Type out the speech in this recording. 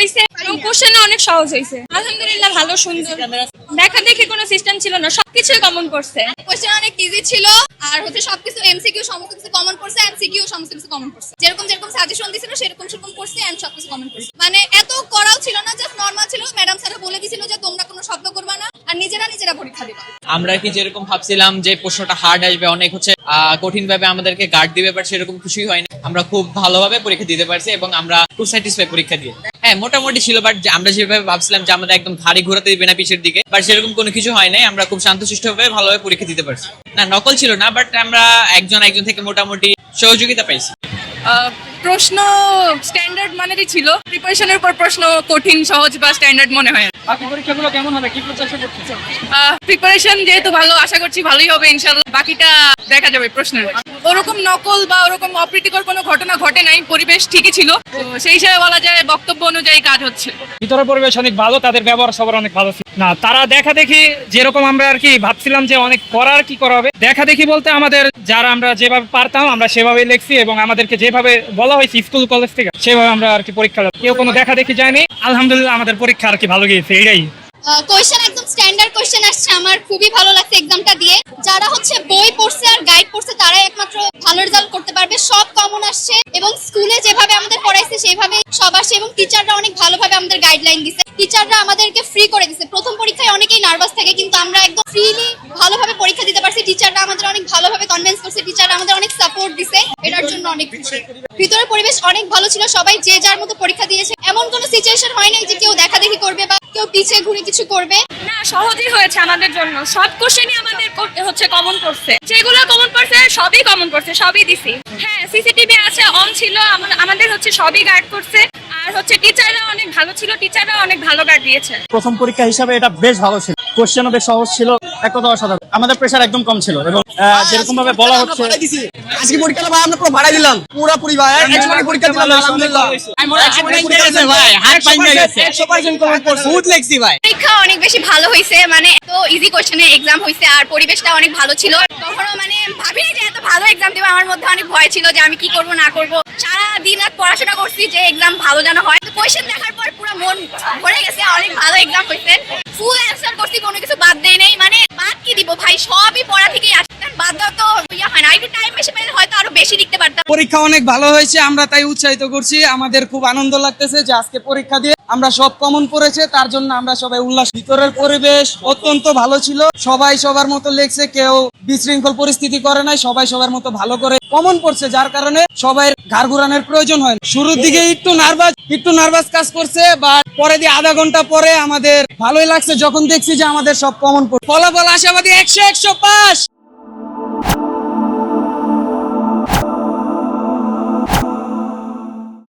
হয়েছে এবং কোশ্চেন অনেক সহজ হয়েছে। আলহামদুলিল্লাহ ভালো সুন্দর, দেখা দেখি কোনো সিস্টেম ছিল না, সবকিছুই কমন করছে। কোশ্চেন অনেক ইজি ছিল আর সবকিছু এমসিকিউ সমস্ত কিছু কমন করছে, এমসিকিউ সমস্ত কিছু কমন করছে। যেরকম সাজেশন দিছিল সেরকম করছে এন্ড সবকিছু কমন করছে। মানে এত করাও ছিল না, জাস্ট নরমাল ছিল। ম্যাডাম স্যার বলে দিছিল যে তোমরা কোনো শব্দ করবা না আর নিজেরা পরীক্ষা দিবা। আমরা কি যেরকম ভাবছিলাম যে প্রশ্নটা হার্ড আসবে, অনেক কঠিন ভাবে আমাদেরকে গার্ড দিবে, বাট সেরকম কিছুই হয়নি। আমরা খুব ভালোভাবে পরীক্ষা দিতে পারছি এবং আমরা খুব স্যাটিসফাই পরীক্ষা দিয়ে। হ্যাঁ, মোটামুটি ছিল, বাট আমরা যেভাবে ভাবছিলাম যে আমাদের একদম ধারে ঘোরাতে দিবে না পিছের দিকে, বাট সেরকম কোনো কিছু হয় নাই। আমরা খুব শান্তশিষ্ট ভাবে ভালোভাবে পরীক্ষা দিতে পারছি। না, নকল ছিল না, বাট আমরা একজন থেকে মোটামুটি সহযোগিতা পাইছি। প্রশ্ন স্ট্যান্ডার্ড মানেরই ছিল, প্রিপারেশনের উপর প্রশ্ন কঠিন সহজ বা স্ট্যান্ডার্ড মনে হয়। বাকি পরীক্ষাগুলো কেমন হবে, কি প্রত্যাশা করতেছেন? প্রিপারেশন যেহেতু ভালো, আশা করছি ভালোই হবে ইনশাআল্লাহ। বাকিটা দেখা যাবে প্রশ্নের। ওরকম নকল বা ওরকম অপ্রীতিকর কোনো ঘটনা ঘটে নাই, পরিবেশ ঠিকই ছিল, তো সেই হিসাবে বলা যায় বক্তব্য অনুযায়ী কাজ হচ্ছে। ভিতরে পরিবেশ অনেক ভালো, তাদের ব্যবহার সবার অনেক ভালো ছিল। না, তারা দেখা দেখি যেরকম আমরা আর কি ভাবছিলাম যে অনেক করার কি করা হবে, দেখা দেখি বলতে আমাদের যারা আমরা যেভাবে পারতাম আমরা সেভাবে লিখছি এবং আমাদেরকে যেভাবে বলা হয়েছে স্কুল কলেজ থেকে সেভাবে আমরা আর কি পরীক্ষা, কেউ কোনো দেখা দেখি যায়নি। আলহামদুলিল্লাহ আমাদের পরীক্ষা আর কি ভালো গিয়েছে, এটাই। কোয়েশ্চেন একদম স্ট্যান্ডার্ড কোয়েশ্চেন আসছে, আমার খুবই ভালো লাগছে এক্সামটা দিয়ে। যারা বই পড়ছে আর গাইড পড়ছে তারাই একমাত্র ভালো রেজাল্ট করতে পারবে। সব কমন আসছে এবং স্কুলে যেভাবে আমাদের পড়াইছে সেভাবে সব আসছে এবং টিচাররা অনেক ভালোভাবে আমাদের গাইডলাইন দিছে। টিচাররা আমাদেরকে ফ্রি করে দিছে। প্রথম পরীক্ষায় অনেকেই নার্ভাস থাকে, কিন্তু আমরা একদম ফ্রিলি ভালোভাবে পরীক্ষা দিতে পারছি। টিচাররা আমাদের অনেক ভালোভাবে কনভিন্স করছে, টিচাররা আমাদের অনেক সাপোর্ট দিছে, এটার জন্য অনেক খুশি। ভিতরের পরিবেশ অনেক ভালো ছিল, সবাই যে যার মতো পরীক্ষা দিয়েছে। এমন কোনো সিচুয়েশন হয় নাই যে কেউ দেখা দেখি করবে বা কেউ পিছিয়ে ঘুরে কিছু করবে না, সহজই হয়েছে আমাদের জন্য। সব কোশ্চেনই আমাদের কমন করছে, যেগুলো কমন করছে সবই কমন করছে, সবই দিছি। হ্যাঁ, সিসিটিভি আছে, অন ছিল, আমাদের সবই গার্ড করছে। আর টিচাররা অনেক ভালো ছিল, টিচাররা অনেক ভালো গার্ড দিয়েছে। প্রথম পরীক্ষা হিসাবে এটা বেশ ভালো ছিল, কোশ্চেনও বেশ সহজ ছিল, এক কথা অসাধারণ। আমাদের প্রেশার একদম কম ছিল এবং যেরকম ভাবে বলা হচ্ছে আজকে পরীক্ষাটা ভাই আমরা পুরো ভাড়া দিলাম, পুরোপুরি ভাই একসময় পরীক্ষা দিলাম আলহামদুলিল্লাহ। ভাই হাত পাইয়ে গেছে 100% কমন করছে, বহুত লেখছি ভাই। পরীক্ষা অনেক বেশি ভালো হয়েছে, মানে এত ইজি কোশ্চেনে এক্সাম হয়েছে আর পরিবেশটা অনেক ভালো ছিল। কখনো ভাবিনি যে এত ভালো এক্সাম দেবো। আমার মধ্যে অনেক ভয় ছিল যে আমি কি করব না করব। সারা দিন রাত পড়াশোনা করছি যে এক্সাম ভালো যেন হয়। কোশ্চেন দেখার পর পুরো মন ভরে গেছে, অনেক ভালো এক্সাম হয়েছে। ফুল অ্যান্সার করছি, কোনো কিছু বাদ দেই নাই। বাদ কি দিব ভাই, সবই পড়া থেকেই আসছে, বাদ দাও তো হয় না। একটু টাইম বেশি পেলে হয়তো আরো বেশি লিখতে পারতাম। পরীক্ষা অনেক ভালো হয়েছে, আমরা তাই উৎসাহিত করছি। আমাদের খুব আনন্দ লাগতেছে যে আজকে পরীক্ষা দিয়ে আমরা সব কমন পড়েছে, তার জন্য আমরা সবাই উল্লাস। ভিতরের পরিবেশ অত্যন্ত ভালো ছিল, সবাই সবার মতো লেখছে, কেউ বিশৃঙ্খল পরিস্থিতি করে নাই, সবাই সবার মতো ভালো করে কমন পড়ছে, যার কারণে সবাই ঘাড় ঘুরানোর প্রয়োজন হয় না। শুরুর দিকে একটু নার্ভাস কাজ করছে, বা পরে দিয়ে আধা ঘন্টা পরে আমাদের ভালোই লাগছে যখন দেখছি যে আমাদের সব কমন পড়ছে। ফলাফল আশাবাদী 100 পাস।